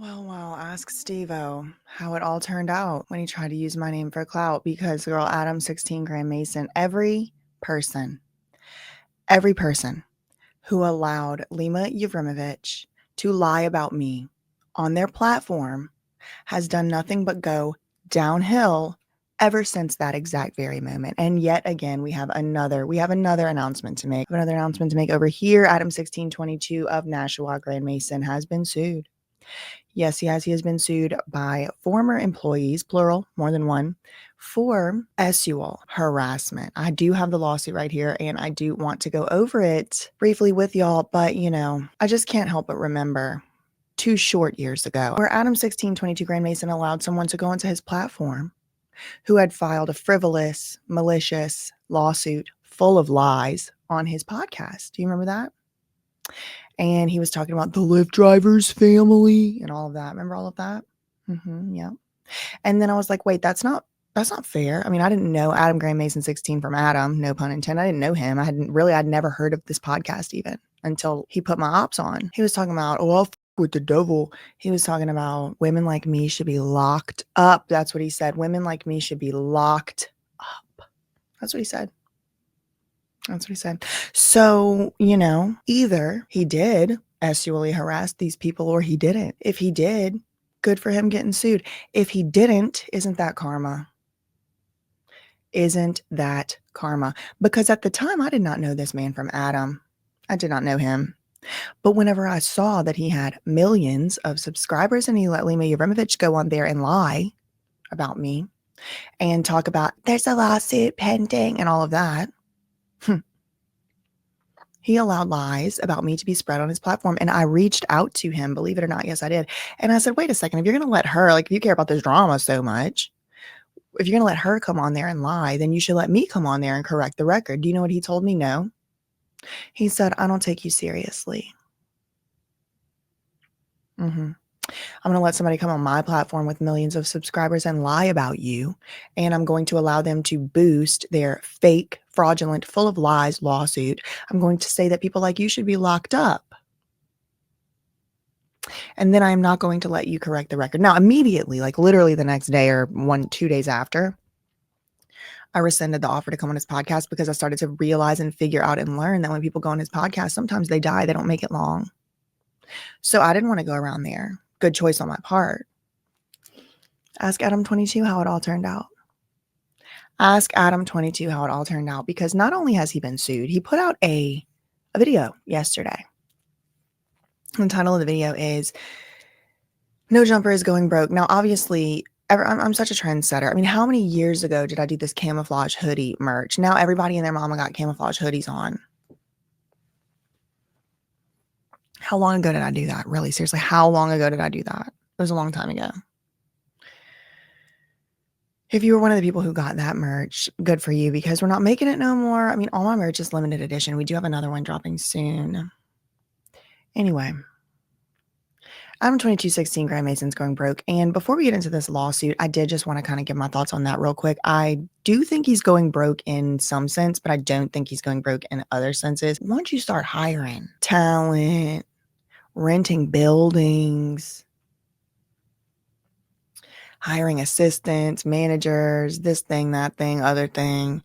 Well, ask Steve-O how it all turned out when he tried to use my name for clout because girl, Adam16 Grand Mason, every person who allowed Lima Yevrimovich to lie about me on their platform has done nothing but go downhill ever since that exact very moment. And yet again, we have another announcement to make. Over here. Adam1622 of Nashua Grand Mason has been sued. Yes, he has. He has been sued by former employees, plural, more than one, for sexual harassment. I do have the lawsuit right here, and I do want to go over it briefly with y'all, but I just can't help but remember 2 short years ago, where Adam1622 Grand Mason allowed someone to go onto his platform who had filed a frivolous, malicious lawsuit full of lies on his podcast. Do you remember that? And he was talking about the Lyft driver's family and all of that. Remember all of that? Yeah. And then I was like, wait, that's not fair. I mean, I didn't know Adam Grand Mason 16 from Adam, no pun intended. I didn't know him. I'd never heard of this podcast even until he put my ops on. He was talking about, I'll with the devil. He was talking about women like me should be locked up. That's what he said. Women like me should be locked up. That's what he said. So, either he did sexually harass these people or he didn't. If he did, good for him getting sued. If he didn't, isn't that karma? Because at the time, I did not know this man from Adam. I did not know him. But whenever I saw that he had millions of subscribers and he let Lima Yevrimovich go on there and lie about me and talk about there's a lawsuit pending and all of that, he allowed lies about me to be spread on his platform. And I reached out to him, believe it or not. Yes, I did. And I said, wait a second, if you're going to let her, if you care about this drama so much, if you're going to let her come on there and lie, then you should let me come on there and correct the record. Do you know what he told me? No. He said, I don't take you seriously. I'm going to let somebody come on my platform with millions of subscribers and lie about you. And I'm going to allow them to boost their fake, fraudulent, full of lies lawsuit. I'm going to say that people like you should be locked up. And then I'm not going to let you correct the record. Now, immediately, literally the next day or 1-2 days after, I rescinded the offer to come on his podcast because I started to realize and figure out and learn that when people go on his podcast, sometimes they die. They don't make it long. So I didn't want to go around there. Good choice on my part. Ask Adam22 how it all turned out. Because not only has he been sued, he put out a video yesterday. The title of the video is No Jumper is Going Broke. Now, obviously, I'm such a trendsetter. I mean, how many years ago did I do this camouflage hoodie merch? Now everybody and their mama got camouflage hoodies on. How long ago did I do that? Really, seriously, how long ago did I do that? It was a long time ago. If you were one of the people who got that merch, good for you, because we're not making it no more. I mean, all my merch is limited edition. We do have another one dropping soon. Anyway, Adam2216 Grand Mason's going broke. And before we get into this lawsuit, I did just want to kind of give my thoughts on that real quick. I do think he's going broke in some sense, but I don't think he's going broke in other senses. Once you start hiring talent, renting buildings, hiring assistants, managers, this thing, that thing, other thing,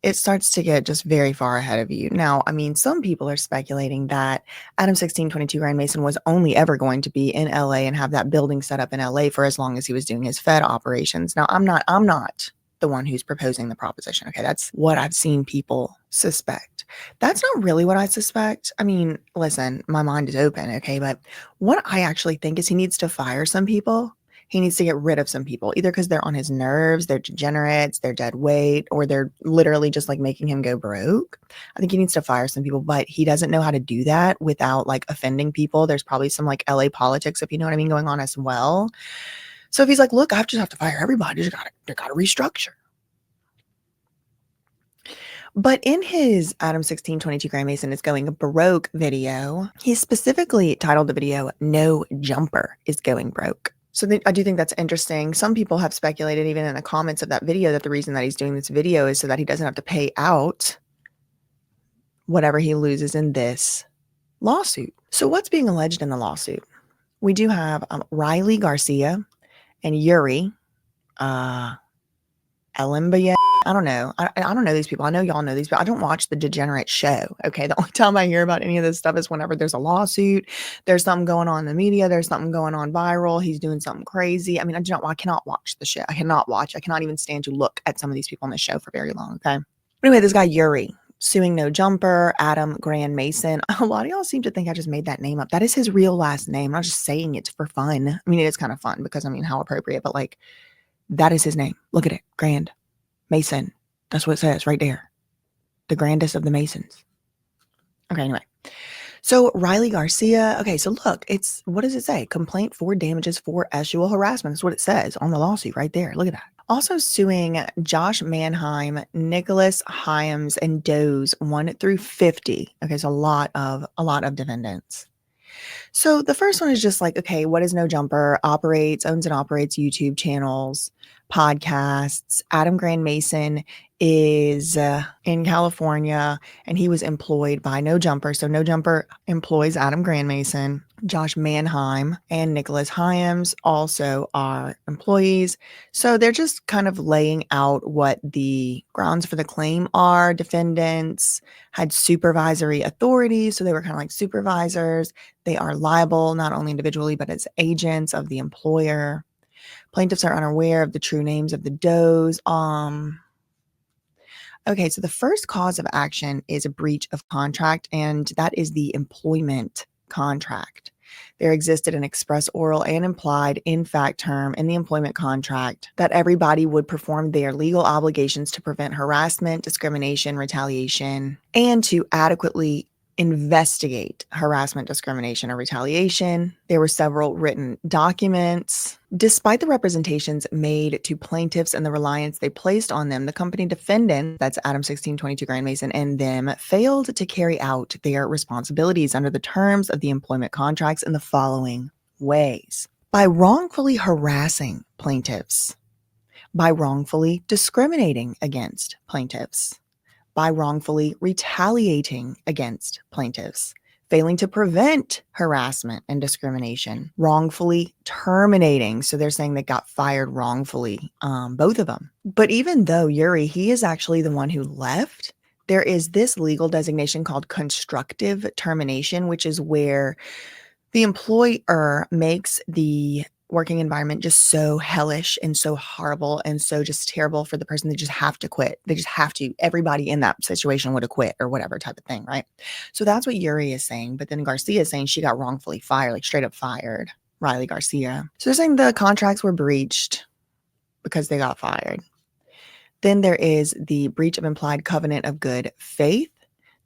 it starts to get just very far ahead of you. Now, I mean, some people are speculating that Adam1622 Grand Mason was only ever going to be in LA and have that building set up in LA for as long as he was doing his Fed operations. Now, I'm not the one who's proposing the proposition. Okay, that's what I've seen people suspect. That's not really what I suspect. I mean, listen, my mind is open, okay? But what I actually think is he needs to fire some people. He needs to get rid of some people, either because they're on his nerves, they're degenerates, they're dead weight, or they're literally just making him go broke. I think he needs to fire some people, but he doesn't know how to do that without offending people. There's probably some LA politics, if you know what I mean, going on as well. So if he's look, I just have to fire everybody, they got to restructure. But in his Adam1622 Grand Mason is going broke video, he specifically titled the video, No Jumper is Going Broke. So I do think that's interesting. Some people have speculated, even in the comments of that video, that the reason that he's doing this video is so that he doesn't have to pay out whatever he loses in this lawsuit. So what's being alleged in the lawsuit? We do have Riley Garcia and Yuri Elimba. I don't know. I don't know these people. I know y'all know these, but I don't watch the Degenerate show. Okay. The only time I hear about any of this stuff is whenever there's a lawsuit, there's something going on in the media, there's something going on viral, he's doing something crazy. I mean, I cannot watch the show. I cannot even stand to look at some of these people on the show for very long. Okay. Anyway, this guy Yuri suing No Jumper, Adam Grand Mason. A lot of y'all seem to think I just made that name up. That is his real last name. I'm not just saying it for fun. I mean, it is kind of fun because, I mean, how appropriate, but like, that is his name. Look at it. Grand Mason. That's what it says right there. The grandest of the Masons. Okay, anyway. So Riley Garcia. Okay, so look, what does it say? Complaint for damages for sexual harassment. That's what it says on the lawsuit right there. Look at that. Also suing Josh Mannheim, Nicholas Hyams, and Doe's 1 through 50. Okay, so a lot of defendants. So the first one is just like, okay, what is No Jumper? Owns and operates YouTube channels, podcasts. Adam Grand Mason is in California, and he was employed by No Jumper. So No Jumper employs Adam Grand Mason. Josh Mannheim and Nicholas Hyams also are employees. So they're just kind of laying out what the grounds for the claim are. Defendants had supervisory authority, so they were kind of like supervisors. They are liable not only individually, but as agents of the employer. Plaintiffs are unaware of the true names of the does. Okay, so the first cause of action is a breach of contract, and that is the employment contract. There existed an express oral and implied in fact term in the employment contract that everybody would perform their legal obligations to prevent harassment, discrimination, retaliation, and to adequately investigate harassment, discrimination, or retaliation. There were several written documents. Despite the representations made to plaintiffs and the reliance they placed on them, the company defendant, that's ADAM22 Grand Mason, and them failed to carry out their responsibilities under the terms of the employment contracts in the following ways: by wrongfully harassing plaintiffs, by wrongfully discriminating against plaintiffs, by wrongfully retaliating against plaintiffs, failing to prevent harassment and discrimination, wrongfully terminating. So they're saying they got fired wrongfully, both of them. But even though Yuri, he is actually the one who left, there is this legal designation called constructive termination, which is where the employer makes the working environment just so hellish and so horrible and so just terrible for the person. They just have to quit. They just have to. Everybody in that situation would have quit or whatever type of thing, right? So that's what Yuri is saying. But then Garcia is saying she got wrongfully fired, like straight up fired, Riley Garcia. So they're saying the contracts were breached because they got fired. Then there is the breach of implied covenant of good faith.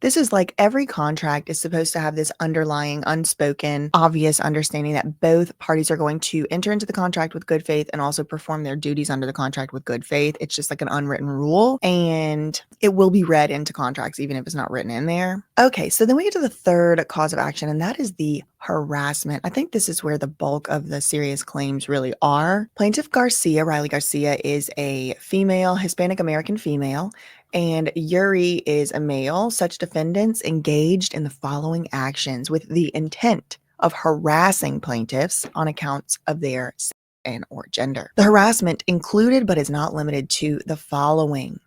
This is like every contract is supposed to have this underlying, unspoken, obvious understanding that both parties are going to enter into the contract with good faith and also perform their duties under the contract with good faith. It's just like an unwritten rule, and it will be read into contracts even if it's not written in there. Okay, so then we get to the third cause of action, and that is the harassment. I think this is where the bulk of the serious claims really are. Plaintiff Garcia, Riley Garcia, is a female, Hispanic American female, and Yuri is a male. Such defendants engaged in the following actions with the intent of harassing plaintiffs on accounts of their sex and or gender. The harassment included but is not limited to the following: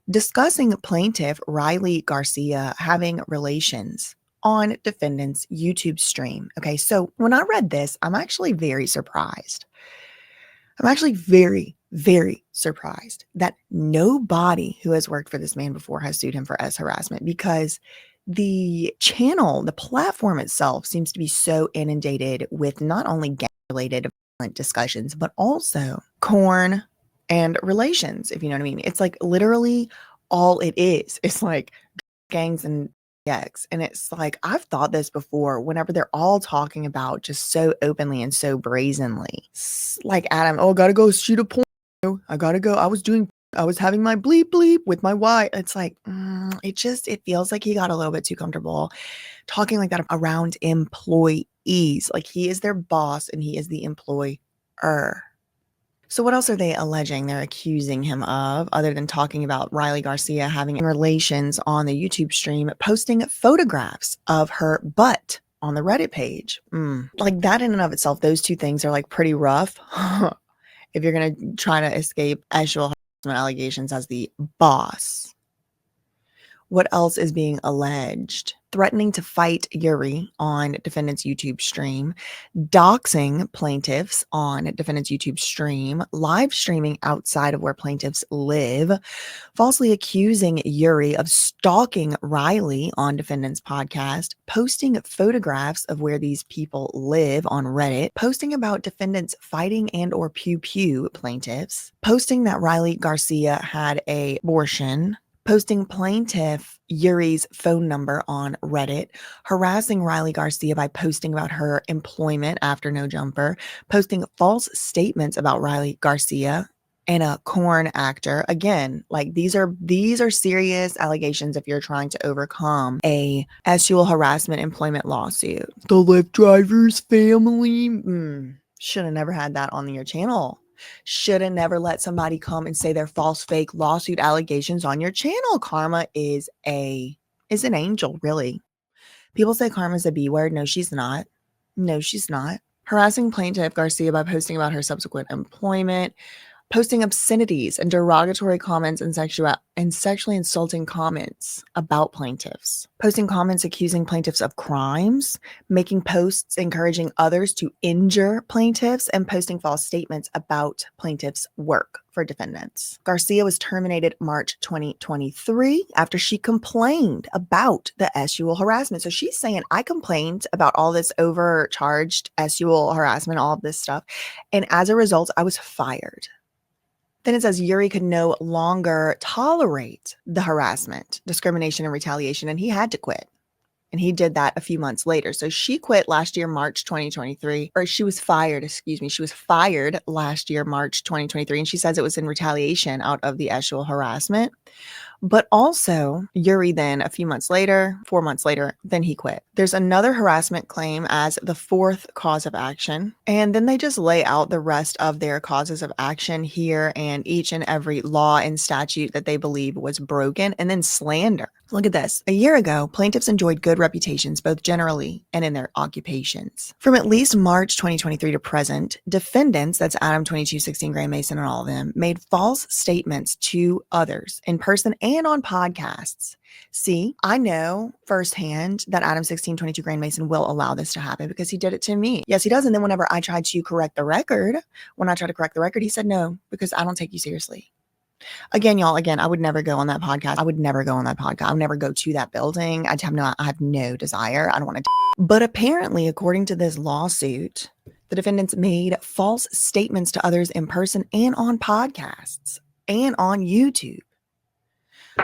discussing plaintiff Riley Garcia having relations on defendant's YouTube stream. Okay, so when I read this, I'm actually very surprised. I'm actually very, very surprised that nobody who has worked for this man before has sued him for harassment, because the channel, the platform itself seems to be so inundated with not only gang-related violent discussions, but also corn and relations, if you know what I mean. It's like literally all it is. It's like gangs and X. And it's like, I've thought this before, whenever they're all talking about just so openly and so brazenly, like Adam, oh, gotta go shoot a porn. I gotta go. I was having my bleep bleep with my wife. It's like, it feels like he got a little bit too comfortable talking like that around employees. Like he is their boss and he is the employer. So what else are they alleging they're accusing him of, other than talking about Riley Garcia having relations on the YouTube stream, posting photographs of her butt on the Reddit page. Like that in and of itself, those two things are like pretty rough. If you're going to try to escape sexual harassment allegations as the boss. What else is being alleged? Threatening to fight Yuri on defendant's YouTube stream, doxing plaintiffs on defendant's YouTube stream, live streaming outside of where plaintiffs live, falsely accusing Yuri of stalking Riley on defendant's podcast, posting photographs of where these people live on Reddit, posting about defendants fighting and or pew plaintiffs, posting that Riley Garcia had an abortion, posting plaintiff Yuri's phone number on Reddit, harassing Riley Garcia by posting about her employment after No Jumper, posting false statements about Riley Garcia and a corn actor. Again, like these are serious allegations if you're trying to overcome a sexual harassment employment lawsuit. The Lyft driver's family should have never had that on your channel. Should have never let somebody come and say their false fake lawsuit allegations on your channel. Karma is an angel, really. People say karma's a B word. No, she's not. No, she's not. Harassing plaintiff Garcia by posting about her subsequent employment, posting obscenities and derogatory comments and sexually insulting comments about plaintiffs, posting comments accusing plaintiffs of crimes, making posts encouraging others to injure plaintiffs, and posting false statements about plaintiffs' work for defendants. Garcia was terminated March 2023 after she complained about the sexual harassment. So she's saying, I complained about all this overcharged sexual harassment, all of this stuff, and as a result, I was fired. Then it says Yuri could no longer tolerate the harassment, discrimination, and retaliation, and he had to quit. And he did that a few months later. So she quit last year, March 2023, or she was fired, She was fired last year, March 2023. And she says it was in retaliation out of the sexual harassment. But also, Yuri then, a few months later, 4 months later, then he quit. There's another harassment claim as the fourth cause of action. And then they just lay out the rest of their causes of action here and each and every law and statute that they believe was broken. And then slander. Look at this. A year ago, plaintiffs enjoyed good reputations, both generally and in their occupations. From at least March 2023 to present, defendants, that's ADAM22, 16 Grand Mason, and all of them, made false statements to others in person and on podcasts. See, I know firsthand that Adam 1622 Grand Mason will allow this to happen because he did it to me. Yes, he does. And then whenever I tried to correct the record, he said no, because I don't take you seriously. Again, y'all, I would never go on that podcast. I would never go to that building. I have no desire. I don't want to. But apparently, according to this lawsuit, the defendants made false statements to others in person and on podcasts and on YouTube,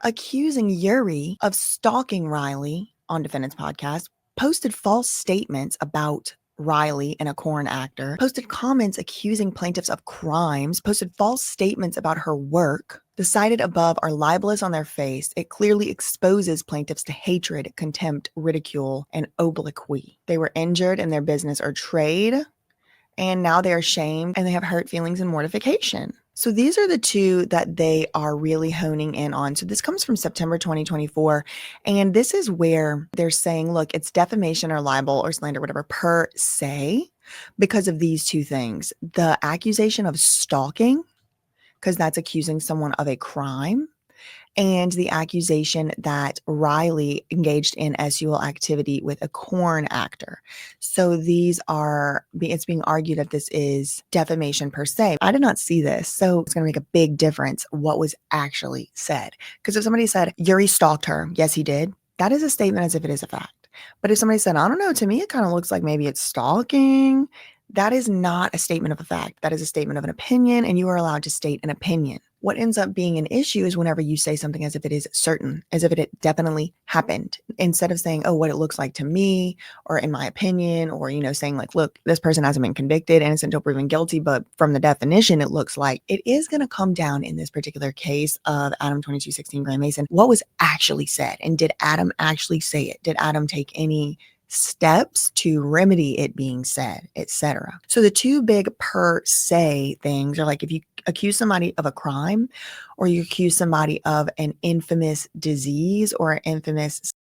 accusing Yuri of stalking Riley on defendant's podcast, posted false statements about Riley and a corn actor, posted comments accusing plaintiffs of crimes, posted false statements about her work. The cited above are libelous on their face. It clearly exposes plaintiffs to hatred, contempt, ridicule, and obloquy. They were injured in their business or trade, and now they are shamed and they have hurt feelings and mortification. So these are the two that they are really honing in on. So this comes from September 2024. And this is where they're saying, look, it's defamation or libel or slander, whatever, per se, because of these two things. The accusation of stalking, because that's accusing someone of a crime, and the accusation that Riley engaged in sexual activity with a corn actor. So it's being argued that this is defamation per se. I did not see this, so it's going to make a big difference what was actually said. Because if somebody said, Yuri stalked her, yes, he did, that is a statement as if it is a fact. But if somebody said, I don't know, to me, it kind of looks like maybe it's stalking, that is not a statement of a fact. That is a statement of an opinion, and you are allowed to state an opinion. What ends up being an issue is whenever you say something as if it is certain, as if it definitely happened, instead of saying, oh, what it looks like to me, or in my opinion, or, saying like, look, this person hasn't been convicted, innocent until proven guilty, but from the definition, it looks like it is going to come down in this particular case of ADAM22, 16 Grand Mason. What was actually said? And did Adam actually say it? Did Adam take any steps to remedy it being said, etc.? So the two big per se things are like if you accuse somebody of a crime or you accuse somebody of an infamous disease or an infamous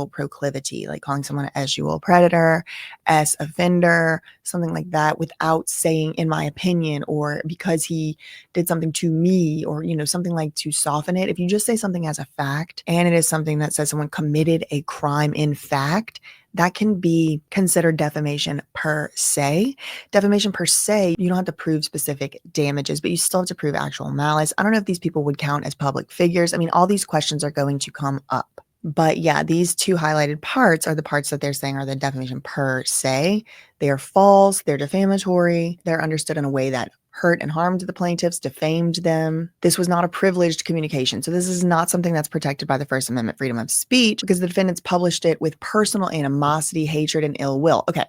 proclivity, like calling someone a sexual predator, S offender, something like that, without saying, in my opinion, or because he did something to me, or, something like to soften it. If you just say something as a fact, and it is something that says someone committed a crime in fact, that can be considered defamation per se. Defamation per se, you don't have to prove specific damages, but you still have to prove actual malice. I don't know if these people would count as public figures. I mean, all these questions are going to come up. But yeah, these two highlighted parts are the parts that they're saying are the defamation per se. They are false, they're defamatory, they're understood in a way that hurt and harmed the plaintiffs, defamed them. This was not a privileged communication. So this is not something that's protected by the First Amendment freedom of speech, because the defendants published it with personal animosity, hatred, and ill will. Okay,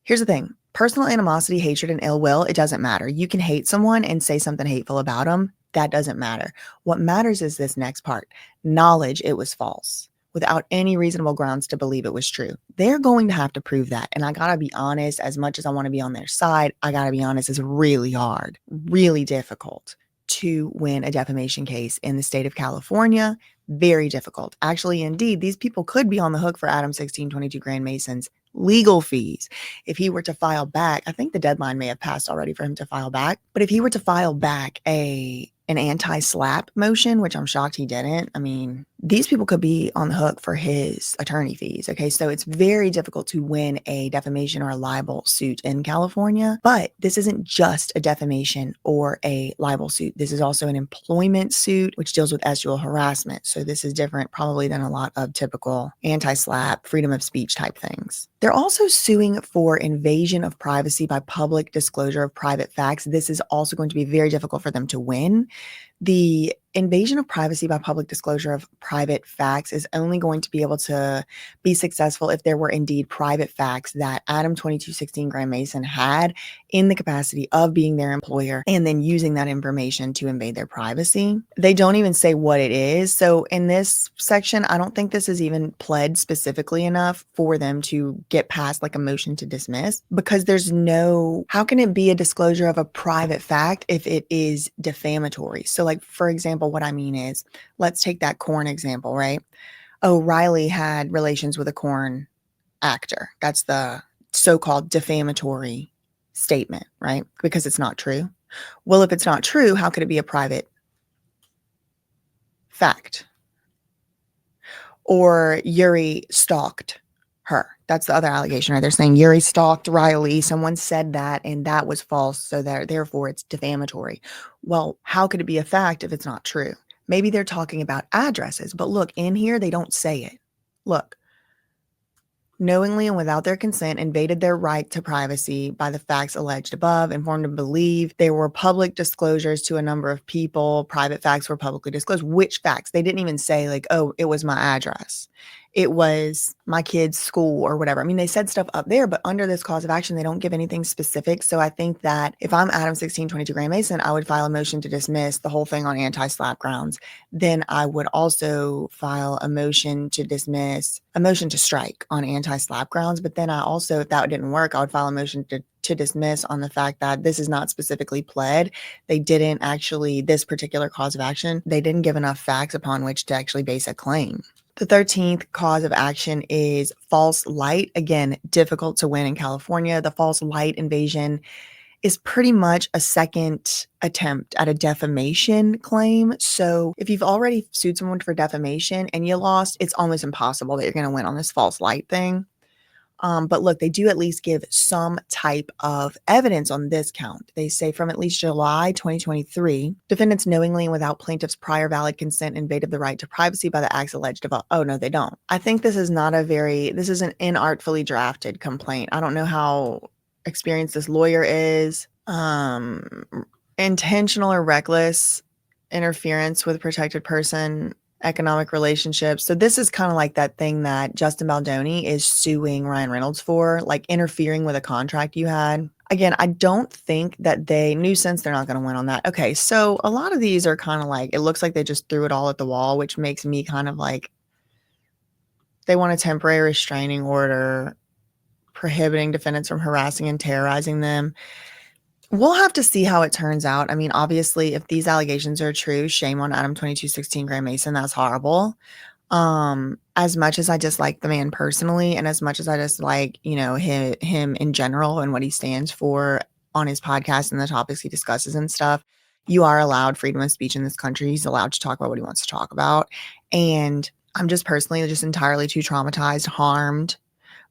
here's the thing. Personal animosity, hatred, and ill will, it doesn't matter. You can hate someone and say something hateful about them. That doesn't matter. What matters is this next part. Knowledge it was false without any reasonable grounds to believe it was true. They're going to have to prove that. And I gotta be honest, as much as I want to be on their side, I gotta be honest, it's really hard, really difficult to win a defamation case in the state of California. Very difficult. Actually, indeed, these people could be on the hook for ADAM22 Grand Mason's legal fees. If he were to file back, I think the deadline may have passed already for him to file back, but if he were to file back an anti-SLAPP motion, which I'm shocked he didn't, I mean, these people could be on the hook for his attorney fees. Okay, so it's very difficult to win a defamation or a libel suit in California, but this isn't just a defamation or a libel suit. This is also an employment suit, which deals with sexual harassment. So this is different probably than a lot of typical anti-SLAPP, freedom of speech type things. They're also suing for invasion of privacy by public disclosure of private facts. This is also going to be very difficult for them to win. The invasion of privacy by public disclosure of private facts is only going to be able to be successful if there were indeed private facts that ADAM22 Grand Mason had in the capacity of being their employer and then using that information to invade their privacy. They don't even say what it is. So in this section, I don't think this is even pled specifically enough for them to get past like a motion to dismiss, because there's no, how can it be a disclosure of a private fact if it is defamatory? So like, for example, what I mean is, let's take that corn example, right? Oh, Riley had relations with a corn actor. That's the so-called defamatory statement, right? Because it's not true. Well, if it's not true, how could it be a private fact? Or Yuri stalked her. That's the other allegation, right? They're saying Yuri stalked Riley. Someone said that, and that was false. So therefore it's defamatory. Well, how could it be a fact if it's not true? Maybe they're talking about addresses, but look, in here, they don't say it. Look, knowingly and without their consent invaded their right to privacy by the facts alleged above, informed to believe there were public disclosures to a number of people. Private facts were publicly disclosed. Which facts? They didn't even say like, oh, it was my address. It was my kid's school or whatever. I mean, they said stuff up there, but under this cause of action, they don't give anything specific. So I think that if I'm ADAM22 Grand Mason, I would file a motion to dismiss the whole thing on anti-SLAPP grounds. Then I would also file a motion to dismiss, a motion to strike on anti-SLAPP grounds. But then I also, if that didn't work, I would file a motion to dismiss on the fact that this is not specifically pled. They didn't actually, this particular cause of action, they didn't give enough facts upon which to actually base a claim. The 13th cause of action is false light. Again, difficult to win in California. The false light invasion is pretty much a second attempt at a defamation claim. So if you've already sued someone for defamation and you lost, it's almost impossible that you're going to win on this false light thing. But look, they do at least give some type of evidence on this count. They say from at least July 2023, defendants knowingly and without plaintiff's prior valid consent invaded the right to privacy by the acts alleged of. Oh, no, they don't. I think this is this is an inartfully drafted complaint. I don't know how experienced this lawyer is. Intentional or reckless interference with a protected person, economic relationships. So this is kind of like that thing that Justin Baldoni is suing Ryan Reynolds for, like interfering with a contract you had. Again, I don't think that nuisance, they're not going to win on that. Okay, so a lot of these are kind of like, it looks like they just threw it all at the wall, which makes me kind of like, they want a temporary restraining order prohibiting defendants from harassing and terrorizing them. We'll have to see how it turns out. I mean, obviously, if these allegations are true, shame on ADAM22 Grand Mason. That's horrible. as much as I dislike the man personally, and as much as I dislike, him in general and what he stands for on his podcast and the topics he discusses and stuff, you are allowed freedom of speech in this country. He's allowed to talk about what he wants to talk about. And I'm just personally just entirely too traumatized, harmed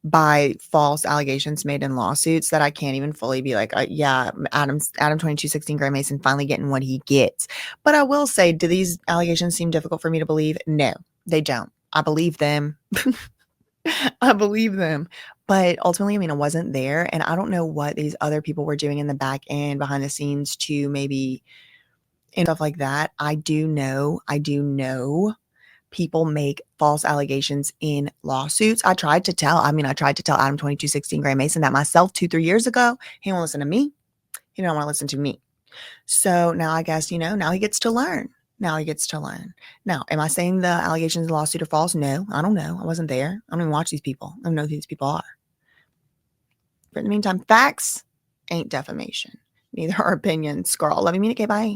by false allegations made in lawsuits that I can't even fully be like, yeah, Adam 22 Gray Mason finally getting what he gets. But I will say, do these allegations seem difficult for me to believe? No, they don't. I believe them. I believe them. But ultimately, I mean, I wasn't there, and I don't know what these other people were doing in the back end behind the scenes to maybe and stuff like that. I do know people make false allegations in lawsuits. I tried to tell Adam 22 Gray Mason that myself 2-3 years ago. He won't listen to me. He don't want to listen to me. So now I guess, now he gets to learn. Now, am I saying the allegations in the lawsuit are false? No, I don't know. I wasn't there. I don't even watch these people. I don't know who these people are. But in the meantime, facts ain't defamation. Neither are opinions. Squirrel. Love you, mean it. Okay, bye.